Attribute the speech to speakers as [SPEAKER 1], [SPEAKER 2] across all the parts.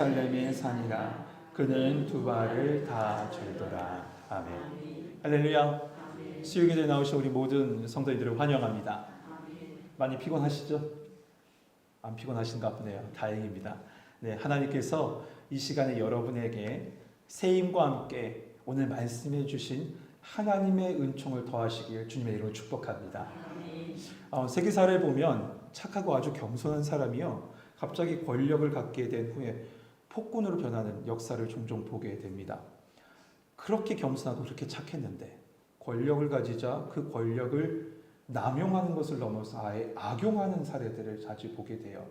[SPEAKER 1] 예루살렘의 산이라 그는 두 발을 다 절더라. 아멘. 할렐루야. 수요일에 나오신 우리 모든 성도님들을 환영합니다. 많이 피곤하시죠? 안 피곤하신가 보네요. 다행입니다. 네, 하나님께서 이 시간에 여러분에게 새 힘과 함께 오늘 말씀해 주신 하나님의 은총을 더하시길 주님의 이름으로 축복합니다. 세계사를 보면 착하고 아주 겸손한 사람이요, 갑자기 권력을 갖게 된 후에 폭군으로 변하는 역사를 종종 보게 됩니다. 그렇게 겸손하고 그렇게 착했는데 권력을 가지자 그 권력을 남용하는 것을 넘어서 아예 악용하는 사례들을 자주 보게 돼요.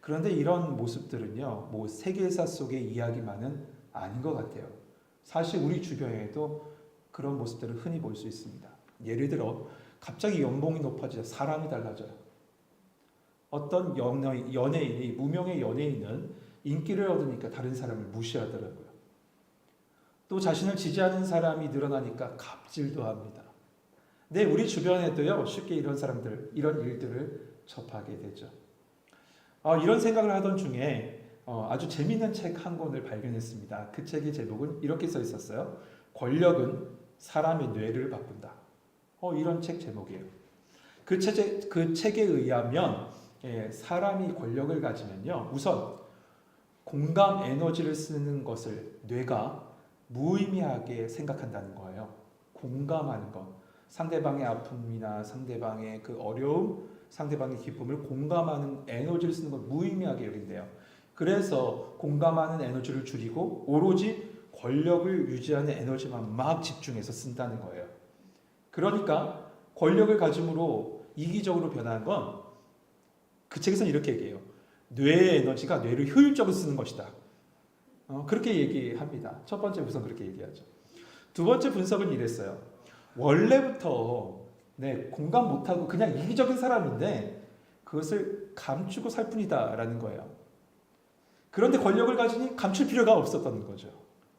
[SPEAKER 1] 그런데 이런 모습들은요, 뭐 세계사 속의 이야기만은 아닌 것 같아요. 사실 우리 주변에도 그런 모습들을 흔히 볼 수 있습니다. 예를 들어 갑자기 연봉이 높아지자 사람이 달라져요. 어떤 연예인이, 무명의 연예인은 인기를 얻으니까 다른 사람을 무시하더라고요. 또 자신을 지지하는 사람이 늘어나니까 갑질도 합니다. 네, 우리 주변에도요, 쉽게 이런 사람들, 이런 일들을 접하게 되죠. 이런 생각을 하던 중에 아주 재미있는 책 한 권을 발견했습니다. 그 책의 제목은 이렇게 써 있었어요. 권력은 사람의 뇌를 바꾼다. 이런 책 제목이에요. 그 책에 의하면 사람이 권력을 가지면요, 우선 공감 에너지를 쓰는 것을 뇌가 무의미하게 생각한다는 거예요. 공감하는 것, 상대방의 아픔이나 상대방의 그 어려움, 상대방의 기쁨을 공감하는 에너지를 쓰는 걸 무의미하게 여긴대요. 그래서 공감하는 에너지를 줄이고 오로지 권력을 유지하는 에너지만 막 집중해서 쓴다는 거예요. 그러니까 권력을 가짐으로 이기적으로 변하는 건, 그 책에서는 이렇게 얘기해요. 뇌의 에너지가 뇌를 효율적으로 쓰는 것이다. 그렇게 얘기합니다. 첫 번째 우선 그렇게 얘기하죠. 두 번째 분석은 이랬어요. 원래부터 공감 못하고 그냥 이기적인 사람인데 그것을 감추고 살 뿐이다라는 거예요. 그런데 권력을 가지니 감출 필요가 없었던 거죠.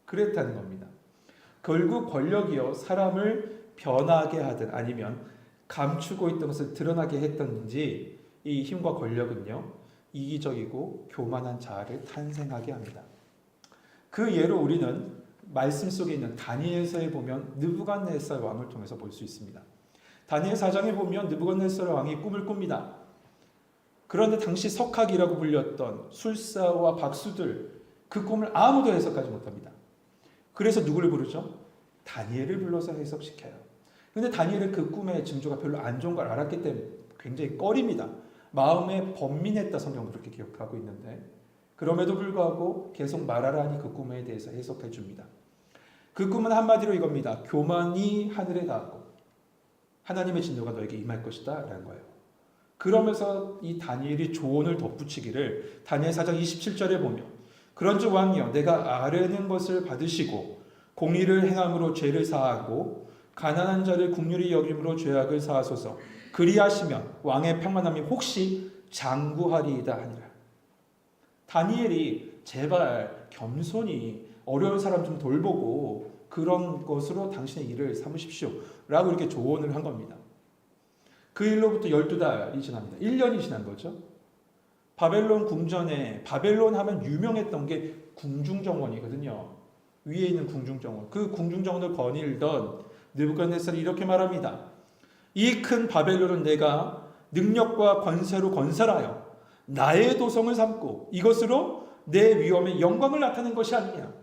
[SPEAKER 1] 그랬다는 겁니다. 결국 권력이요, 사람을 변하게 하든 아니면 감추고 있던 것을 드러나게 했던지, 이 힘과 권력은요, 이기적이고 교만한 자아를 탄생하게 합니다. 그 예로 우리는 말씀 속에 있는 다니엘서에 보면 느부갓네살 왕을 통해서 볼 수 있습니다. 다니엘 4장에 보면 느부갓네살 왕이 꿈을 꿉니다. 그런데 당시 석학이라고 불렸던 술사와 박수들, 그 꿈을 아무도 해석하지 못합니다. 그래서 누구를 부르죠? 다니엘을 불러서 해석시켜요. 그런데 다니엘은 그 꿈의 징조가 별로 안 좋은 걸 알았기 때문에 굉장히 꺼립니다. 마음에 번민했다, 성경은 그렇게 기록하고 있는데, 그럼에도 불구하고 계속 말하라니 그 꿈에 대해서 해석해 줍니다. 그 꿈은 한마디로 이겁니다. 교만이 하늘에 닿고 하나님의 진노가 너에게 임할 것이다 라는 거예요. 그러면서 이 다니엘이 조언을 덧붙이기를 다니엘 4장 27절에 보면, 그런즉 왕이여, 내가 아뢰는 것을 받으시고 공의를 행함으로 죄를 사하고 가난한 자를 긍휼히 여김으로 죄악을 사하소서. 그리하시면 왕의 평안함이 혹시 장구하리이다 하니라. 다니엘이 제발 겸손히 어려운 사람 좀 돌보고 그런 것으로 당신의 일을 삼으십시오 라고 이렇게 조언을 한 겁니다. 그 일로부터 12달이 지납니다. 1년이 지난 거죠. 바벨론 궁전에, 바벨론 하면 유명했던 게 궁중정원이거든요. 위에 있는 궁중정원, 그 궁중정원을 거닐던 느부갓네살이 이렇게 말합니다. 이 큰 바벨론은 내가 능력과 권세로 건설하여 나의 도성을 삼고 이것으로 내 위엄의 영광을 나타낸 것이 아니냐.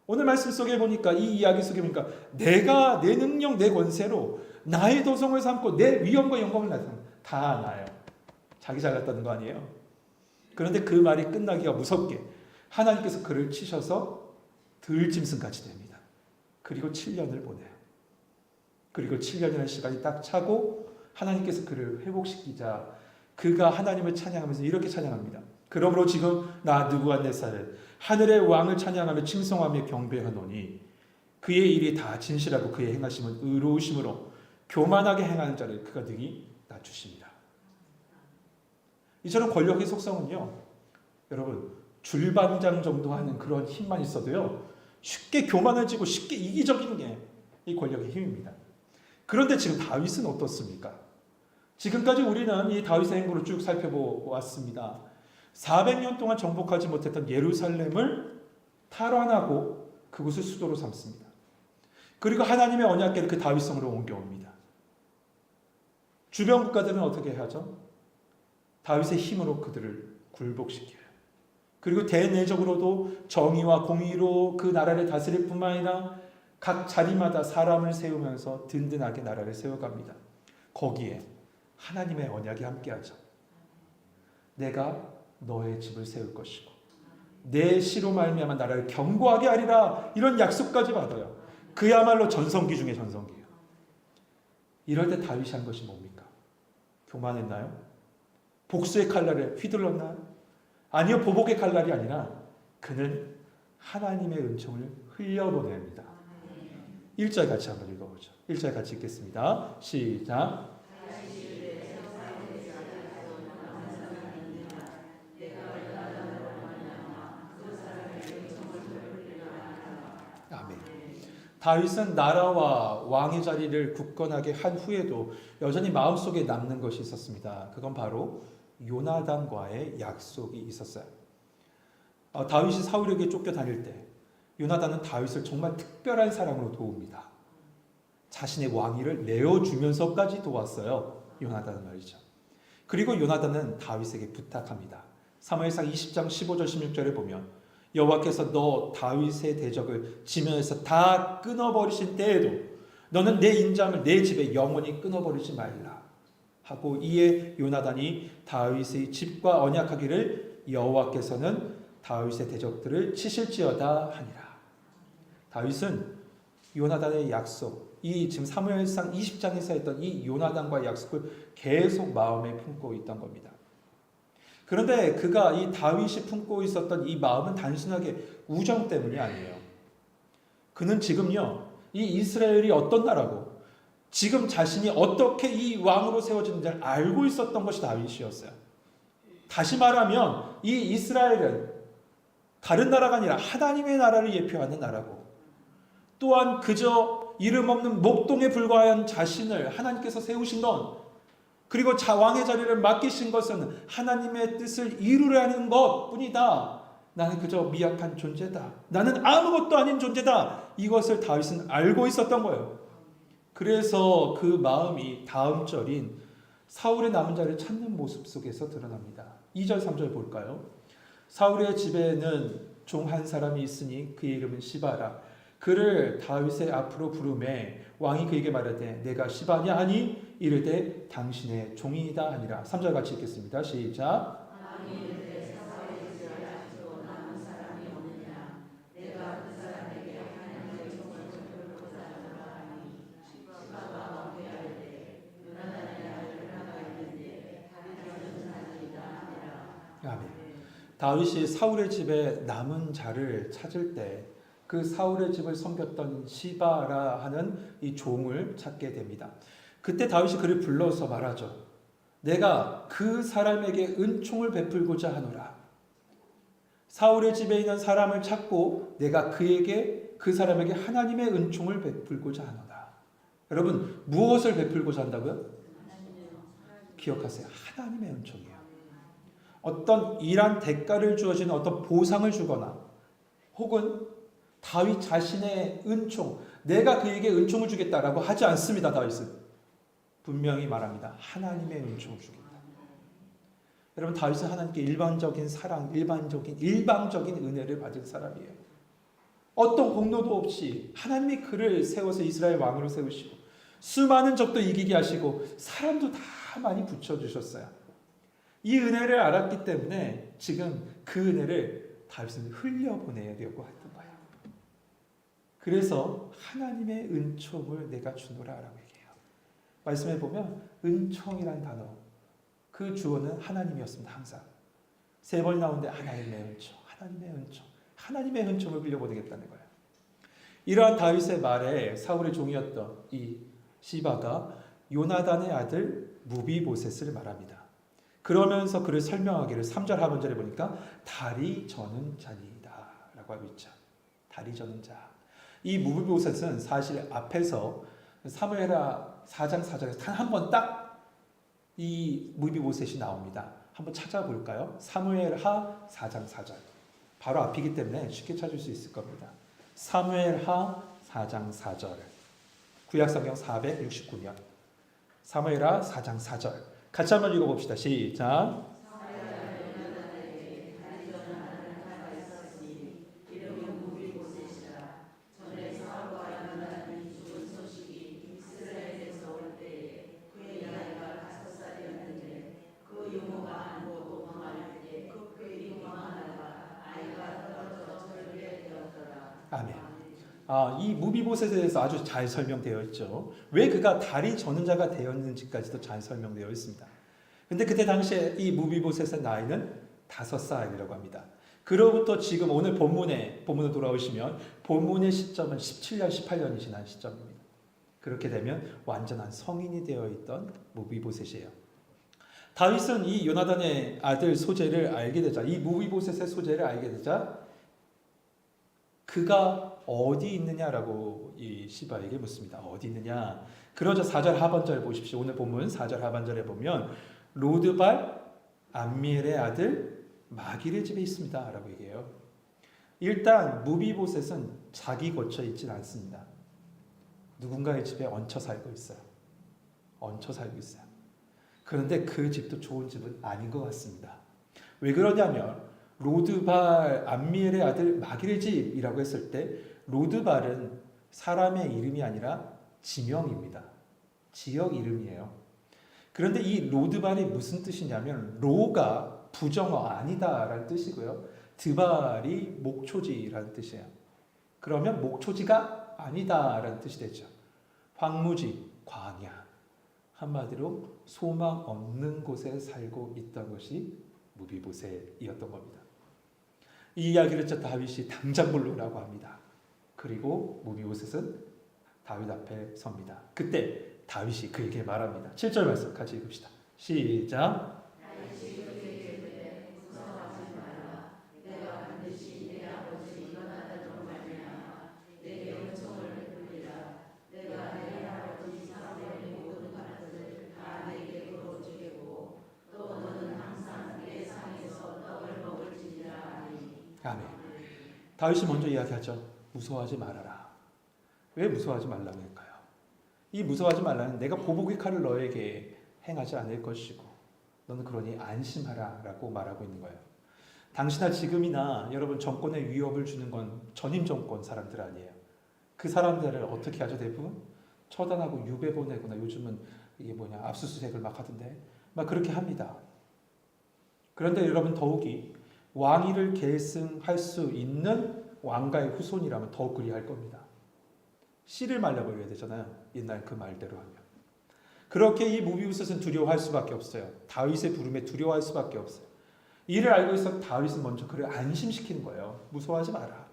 [SPEAKER 1] 오늘 말씀 속에 보니까, 이 이야기 속에 보니까 내가 내 능력, 내 권세로 나의 도성을 삼고 내 위엄과 영광을 나타낸, 다 나예요. 자기 잘났다는 거 아니에요. 그런데 그 말이 끝나기가 무섭게 하나님께서 그를 치셔서 들짐승같이 됩니다. 그리고 7년을 보내요. 그리고 7년이라는 시간이 딱 차고 하나님께서 그를 회복시키자 그가 하나님을 찬양하면서 이렇게 찬양합니다. 그러므로 지금 나 느부갓네살은 하늘의 왕을 찬양하며 칭송하며 경배하노니 그의 일이 다 진실하고 그의 행하심은 의로우심으로 교만하게 행하는 자를 그가 능히 낮추십니다. 이처럼 권력의 속성은요, 여러분, 줄반장 정도 하는 그런 힘만 있어도요, 쉽게 교만해지고 쉽게 이기적인 게 이 권력의 힘입니다. 그런데 지금 다윗은 어떻습니까? 지금까지 우리는 이 다윗의 행보를 쭉 살펴보았습니다. 400년 동안 정복하지 못했던 예루살렘을 탈환하고 그곳을 수도로 삼습니다. 그리고 하나님의 언약궤를 그 다윗성으로 옮겨옵니다. 주변 국가들은 어떻게 하죠? 다윗의 힘으로 그들을 굴복시켜요. 그리고 대내적으로도 정의와 공의로 그 나라를 다스릴 뿐만 아니라 각 자리마다 사람을 세우면서 든든하게 나라를 세워갑니다. 거기에 하나님의 언약이 함께하죠. 내가 너의 집을 세울 것이고 내 시로 말미암아 나라를 견고하게 하리라, 이런 약속까지 받아요. 그야말로 전성기 중에 전성기예요. 이럴 때 다윗이 한 것이 뭡니까? 교만했나요? 복수의 칼날에 휘둘렀나요? 아니요, 보복의 칼날이 아니라 그는 하나님의 은총을 흘려보냅니다. 1절 같이 한번 읽어보죠. 1절 같이 읽겠습니다. 시작. 아멘. 다윗은 나라와 왕의 자리를 굳건하게 한 후에도 여전히 마음속에 남는 것이 있었습니다. 그건 바로 요나단과의 약속이 있었어요. 다윗이 사울에게 쫓겨다닐 때 요나단은 다윗을 정말 특별한 사랑으로 도웁니다. 자신의 왕위를 내어주면서까지 도왔어요. 요나단은 말이죠. 그리고 요나단은 다윗에게 부탁합니다. 사무엘상 20장 15절 16절에 보면 여호와께서 너 다윗의 대적을 지면에서 다 끊어버리신 때에도 너는 내 인자함을 내 집에 영원히 끊어버리지 말라 하고, 이에 요나단이 다윗의 집과 언약하기를 여호와께서는 다윗의 대적들을 치실지어다 하니라. 다윗은 요나단의 약속, 이 지금 사무엘상 20장에서 했던 이 요나단과의 약속을 계속 마음에 품고 있던 겁니다. 그런데 그가 이 다윗이 품고 있었던 이 마음은 단순하게 우정 때문이 아니에요. 그는 지금요, 이 이스라엘이 어떤 나라고 지금 자신이 어떻게 이 왕으로 세워지는지를 알고 있었던 것이 다윗이었어요. 다시 말하면 이 이스라엘은 다른 나라가 아니라 하나님의 나라를 예표하는 나라고, 또한 그저 이름 없는 목동에 불과한 자신을 하나님께서 세우신 건, 그리고 왕의 자리를 맡기신 것은 하나님의 뜻을 이루려 하는 것뿐이다. 나는 그저 미약한 존재다. 나는 아무것도 아닌 존재다. 이것을 다윗은 알고 있었던 거예요. 그래서 그 마음이 다음 절인 사울의 남은 자를 찾는 모습 속에서 드러납니다. 2절 3절 볼까요? 사울의 집에는 종 한 사람이 있으니 그의 이름은 시바라. 그를 다윗의 앞으로 부르매 왕이 그에게 말하되 내가 시바냐 하니 이르되 당신의 종이다 하니라. 3절 같이 읽겠습니다. 시작. 아멘. 다윗이 사울의 집에 남은 자를 찾을 때 그 사울의 집을 섬겼던 시바라 하는 이 종을 찾게 됩니다. 그때 다윗이 그를 불러서 말하죠. 내가 그 사람에게 은총을 베풀고자 하노라. 사울의 집에 있는 사람을 찾고 내가 그 사람에게 하나님의 은총을 베풀고자 하노라. 여러분, 무엇을 베풀고자 한다고요? 기억하세요. 하나님의 은총이에요. 어떤 일한 대가를 주어지는 어떤 보상을 주거나 혹은 다윗 자신의 은총, 내가 그에게 은총을 주겠다라고 하지 않습니다. 다윗은 분명히 말합니다. 하나님의 은총을 주겠다. 여러분, 다윗은 하나님께 일방적인 사랑, 일방적인 은혜를 받은 사람이에요. 어떤 공로도 없이 하나님이 그를 세워서 이스라엘 왕으로 세우시고 수많은 적도 이기게 하시고 사람도 다 많이 붙여주셨어요. 이 은혜를 알았기 때문에 지금 그 은혜를 다윗은 흘려보내려고 했던 거예요. 그래서 하나님의 은총을 내가 주노라라고 얘기해요. 말씀해 보면 은총이란 단어, 그 주어는 하나님이었습니다. 항상 3번 나오는데 하나님의 은총, 하나님의 은총, 하나님의 은총을 흘려보내겠다는 거예요. 이러한 다윗의 말에 사울의 종이었던 이 시바가 요나단의 아들 무비보셋을 말합니다. 그러면서 그를 설명하기를 3절 하반절에 보니까 다리 저는 자니이다 라고 하고 있죠. 다리 저는 자. 이 무비보셋은 사실 앞에서 사무엘하 4장 4절에서 단 한 번 딱 이 무비보셋이 나옵니다. 한번 찾아볼까요? 사무엘하 4장 4절. 바로 앞이기 때문에 쉽게 찾을 수 있을 겁니다. 사무엘하 4장 4절. 구약성경 469면. 사무엘하 4장 4절. 같이 한번 읽어봅시다. 시작. 아멘. 이 무비보셋에 대해서 아주 잘 설명되어 있죠. 왜 그가 다리 저는 자가 되었는지까지도 잘 설명되어 있습니다. 근데 그때 당시에 이 무비보셋의 나이는 5살이라고 합니다. 그로부터 지금 오늘 본문으로 돌아오시면 본문의 시점은 17년, 18년이 지난 시점입니다. 그렇게 되면 완전한 성인이 되어 있던 무비보셋이에요. 다윗은 이 요나단의 아들 소재를 알게 되자, 이 무비보셋의 소재를 알게 되자 그가 어디 있느냐라고 이 시바에게 묻습니다. 어디 있느냐? 그러자 4절 하반절 보십시오. 오늘 본문 4절 하반절에 보면 로드발 암미엘의 아들 마길의 집에 있습니다 라고 얘기해요. 일단 무비보셋은 자기 거처에 있진 않습니다. 누군가의 집에 얹혀 살고 있어요. 그런데 그 집도 좋은 집은 아닌 것 같습니다. 왜 그러냐면 로드발 암미엘의 아들 마길의 집이라고 했을 때 로드발은 사람의 이름이 아니라 지명입니다. 지역 이름이에요. 그런데 이 로드발이 무슨 뜻이냐면 로가 부정어 아니다라는 뜻이고요. 드발이 목초지라는 뜻이에요. 그러면 목초지가 아니다라는 뜻이 되죠. 황무지, 광야. 한마디로 소망 없는 곳에 살고 있던 것이 무비보셋이었던 겁니다. 이 이야기를 듣자 다윗이 당장 물러라고 합니다. 그리고 무비보셋은 다윗 앞에 섭니다. 그때 다윗이 그에게 말합니다. 7절 말씀 같이 읽읍시다. 시작. 아멘. 다윗이 먼저 이야기하죠. 무서워하지 말아라. 왜 무서워하지 말라고 할까요? 이 무서워하지 말라는 내가 보복의 칼을 너에게 행하지 않을 것이고 너는 그러니 안심하라 라고 말하고 있는 거예요. 당시나 지금이나 여러분 정권에 위협을 주는 건 전임 정권 사람들 아니에요. 그 사람들을 어떻게 하죠? 대부분 처단하고 유배 보내거나 요즘은 이게 압수수색을 막 하던데 막 그렇게 합니다. 그런데 여러분 더욱이 왕위를 계승할 수 있는 왕가의 후손이라면 더욱 그리할 겁니다. 씨를 말려버려야 되잖아요. 옛날 그 말대로 하면. 그렇게 이 무비보셋은 두려워할 수밖에 없어요. 다윗의 부름에 두려워할 수밖에 없어요. 이를 알고 있어 다윗은 먼저 그를 안심시키는 거예요. 무서워하지 마라.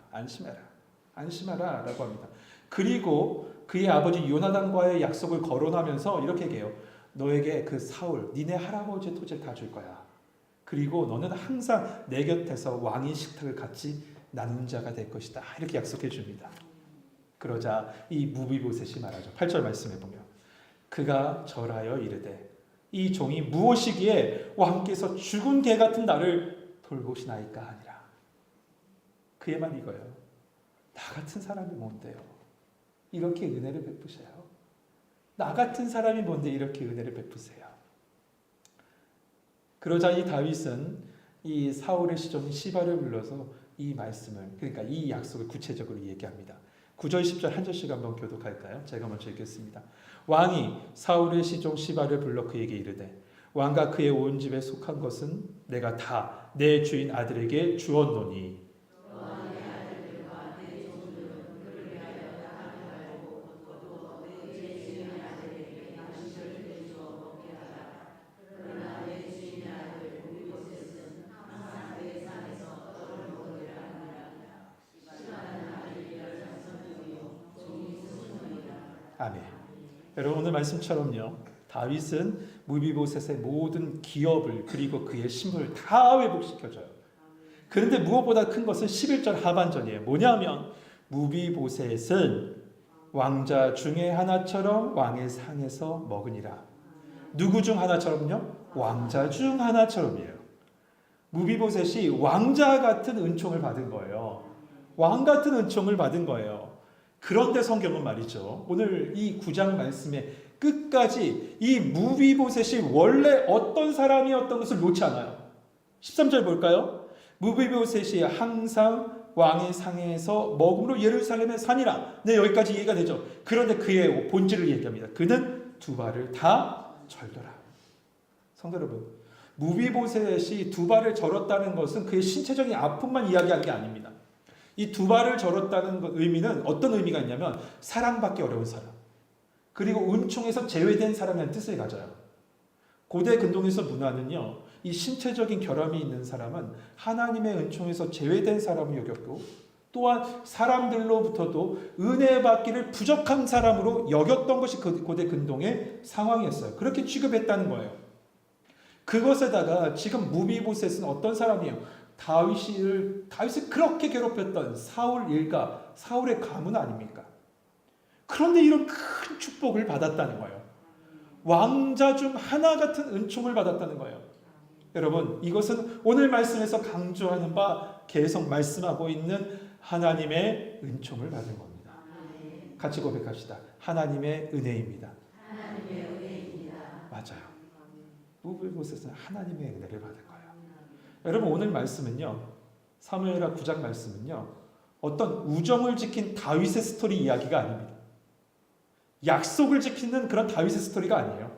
[SPEAKER 1] 안심하라 라고 합니다. 그리고 그의 아버지 요나단과의 약속을 거론하면서 이렇게 얘기해요. 너에게 그 사울, 니네 할아버지의 토지를 다 줄 거야. 그리고 너는 항상 내 곁에서 왕의 식탁을 같이 나눈 자가 될 것이다. 이렇게 약속해 줍니다. 그러자 이 무비보셋이 말하죠. 8절 말씀해 보면 그가 절하여 이르되 이 종이 무엇이기에 왕께서 죽은 개 같은 나를 돌보시나이까 하니라. 그의 말 이거예요. 나 같은 사람이 뭔데요? 이렇게 은혜를 베푸셔요. 나 같은 사람이 뭔데 이렇게 은혜를 베푸세요. 그러자 이 다윗은 이 사울의 시종인 시바를 불러서 이 말씀을, 그러니까 이 약속을 구체적으로 얘기합니다. 9절 10절 한 절씩 한번 교독할까요? 제가 먼저 읽겠습니다. 왕이 사울의 시종 시바를 불러 그에게 이르되 왕과 그의 온 집에 속한 것은 내가 다 내 주인 아들에게 주었노니 아멘. 여러분 오늘 말씀처럼요. 다윗은 무비보셋의 모든 기업을 그리고 그의 신분을 다 회복시켜줘요. 그런데 무엇보다 큰 것은 11절 하반절이에요. 뭐냐면 무비보셋은 왕자 중에 하나처럼 왕의 상에서 먹으니라. 누구 중 하나처럼요? 왕자 중 하나처럼이에요. 무비보셋이 왕자 같은 은총을 받은 거예요. 왕 같은 은총을 받은 거예요. 그런데 성경은 말이죠. 오늘 이 9장 말씀의 끝까지 이 무비보셋이 원래 어떤 사람이었던 것을 놓지 않아요. 13절 볼까요? 무비보셋이 항상 왕의 상에서 먹음으로 예루살렘에 사니라. 네, 여기까지 이해가 되죠. 그런데 그의 본질을 얘기합니다. 그는 두 발을 다 절더라. 성도 여러분, 무비보셋이 두 발을 절었다는 것은 그의 신체적인 아픔만 이야기하는 게 아닙니다. 이 두 발을 절었다는 의미는 어떤 의미가 있냐면 사랑받기 어려운 사람, 그리고 은총에서 제외된 사람이라는 뜻을 가져요. 고대 근동에서 문화는요, 이 신체적인 결함이 있는 사람은 하나님의 은총에서 제외된 사람을 여겼고, 또한 사람들로부터도 은혜 받기를 부족한 사람으로 여겼던 것이 고대 근동의 상황이었어요. 그렇게 취급했다는 거예요. 그것에다가 지금 무비보셋은 어떤 사람이에요? 다윗을 그렇게 괴롭혔던 사울 일가, 사울의 가문 아닙니까? 그런데 이런 큰 축복을 받았다는 거예요. 왕자 중 하나 같은 은총을 받았다는 거예요. 여러분, 이것은 오늘 말씀에서 강조하는 바, 계속 말씀하고 있는 하나님의 은총을 받은 겁니다. 같이 고백합시다. 하나님의 은혜입니다. 맞아요. 무비보셋은 하나님의 은혜를 받은 거예요. 여러분, 오늘 말씀은요, 사무엘하 9장 말씀은요, 어떤 우정을 지킨 다윗의 스토리 이야기가 아닙니다. 약속을 지키는 그런 다윗의 스토리가 아니에요.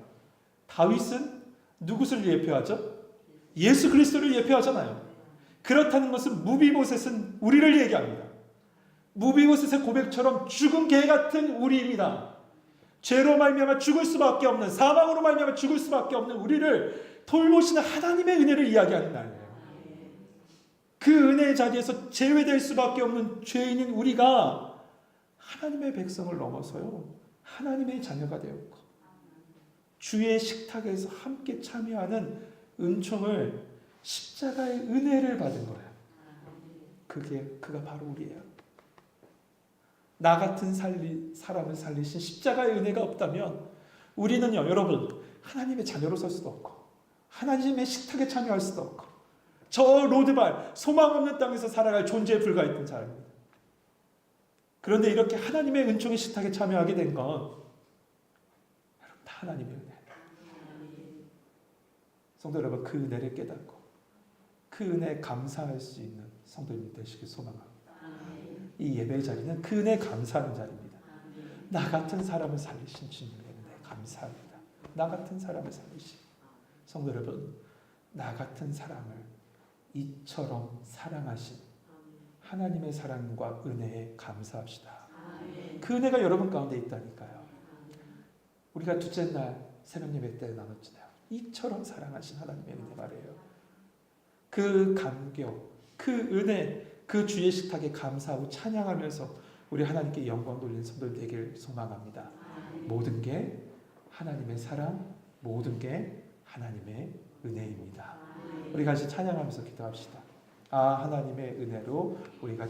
[SPEAKER 1] 다윗은 누구를 예표하죠? 예수 그리스도를 예표하잖아요. 그렇다는 것은 무비보셋은 우리를 얘기합니다. 무비보셋의 고백처럼 죽은 개 같은 우리입니다. 죄로 말미암아 죽을 수밖에 없는, 사망으로 말미암아 죽을 수밖에 없는 우리를 돌보시는 하나님의 은혜를 이야기하는 날이에요. 그 은혜의 자리에서 제외될 수밖에 없는 죄인인 우리가 하나님의 백성을 넘어서요, 하나님의 자녀가 되었고 주의 식탁에서 함께 참여하는 은총을, 십자가의 은혜를 받은 거예요. 그가 바로 우리예요. 나 같은 사람을 살리신 십자가의 은혜가 없다면 우리는요, 여러분, 하나님의 자녀로 설 수도 없고 하나님의 식탁에 참여할 수도 없고 저 로드발, 소망 없는 땅에서 살아갈 존재에 불과했던 사람입니다. 그런데 이렇게 하나님의 은총의 식탁에 참여하게 된 건 여러분, 다 하나님의 은혜. 성도 여러분, 그 은혜를 깨닫고 그 은혜에 감사할 수 있는 성도님 되시길 소망합니다. 이 예배의 자리는 그 은혜에 감사하는 자리입니다. 나 같은 사람을 살리신 주님의 은혜 감사합니다. 나 같은 사람을 살리신 성도 여러분, 나 같은 사람을 이처럼 사랑하신 하나님의 사랑과 은혜에 감사합시다. 그 은혜가 여러분 가운데 있다니까요. 우리가 둘째 날 새벽 예배 때 나눴잖아요. 이처럼 사랑하신 하나님의 은혜 말이에요. 그 감격, 그 은혜, 그 주의 식탁에 감사하고 찬양하면서 우리 하나님께 영광 돌리는 성도들 되길 소망합니다. 모든 게 하나님의 사랑, 모든 게 하나님의 은혜입니다. 우리 같이 찬양하면서 기도합시다. 아, 하나님의 은혜로 우리가